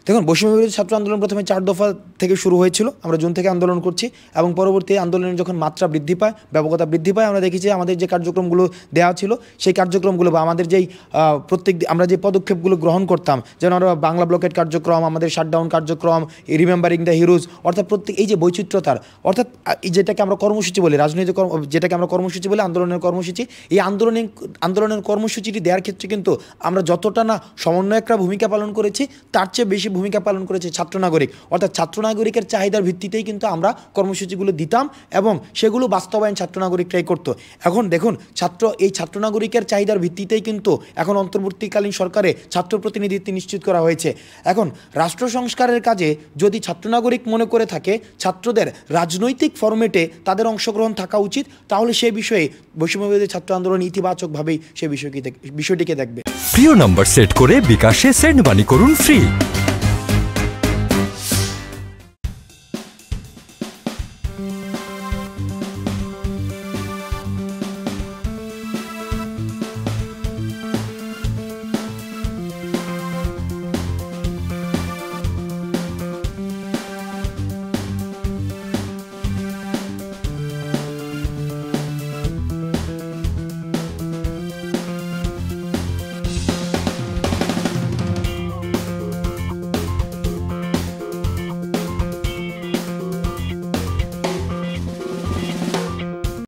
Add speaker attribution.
Speaker 1: দেখুন, বৈষম্যবিরোধী ছাত্র আন্দোলন প্রথমে 4 দফা থেকে শুরু হয়েছিল। আমরা জুন থেকে আন্দোলন করছি এবং পরবর্তী আন্দোলনের যখন মাত্রা বৃদ্ধি পায়, ব্যাপকতা বৃদ্ধি পায়, আমরা দেখি যে আমাদের যে কার্যক্রমগুলো দেওয়া ছিল সেই কার্যক্রমগুলো বা আমাদের যেই আমরা যে পদক্ষেপগুলো গ্রহণ করতাম, যেমন আমরা বাংলা ব্লকেট কার্যক্রম, আমাদের শাটডাউন কার্যক্রম, রিমেম্বারিং দ্য হিরোজ, অর্থাৎ এই যে বৈচিত্র্যতার, অর্থাৎ যেটাকে আমরা কর্মসূচি বলি, রাজনৈতিক যেটাকে আমরা কর্মসূচি বলি, আন্দোলনের কর্মসূচি, এই আন্দোলনের কর্মসূচিটি দেওয়ার ক্ষেত্রে কিন্তু আমরা যতটা না সমন্বয়করা ভূমিকা পালন করেছি, তার চেয়ে বেশি ভূমিকা পালন করেছে ছাত্র নাগরিক। অর্থাৎ ছাত্র নাগরিকের চাহিদার ভিত্তিতেই কিন্তু আমরা কর্মসূচিগুলো দিতাম এবং সেগুলো বাস্তবায়ন ছাত্র নাগরিকরাই করতো। এখন দেখুন, এই ছাত্র নাগরিকের চাহিদার ভিত্তিতেই কিন্তু এখন অন্তর্বর্তীকালীন সরকারে ছাত্র প্রতিনিধিত্ব নিশ্চিত করা হয়েছে। এখন রাষ্ট্র সংস্কারের কাজে যদি ছাত্র নাগরিক মনে করে থাকে ছাত্রদের রাজনৈতিক ফরম্যাটে তাদের অংশগ্রহণ থাকা উচিত, তাহলে সেই বিষয়ে বৈষম্যবিরোধী ছাত্র আন্দোলন ইতিবাচকভাবেই সেই বিষয়টিকে দেখবে।
Speaker 2: প্রিয় নাম্বার সেট করে বিকাশে সেন্ড মানি করুন ফ্রি।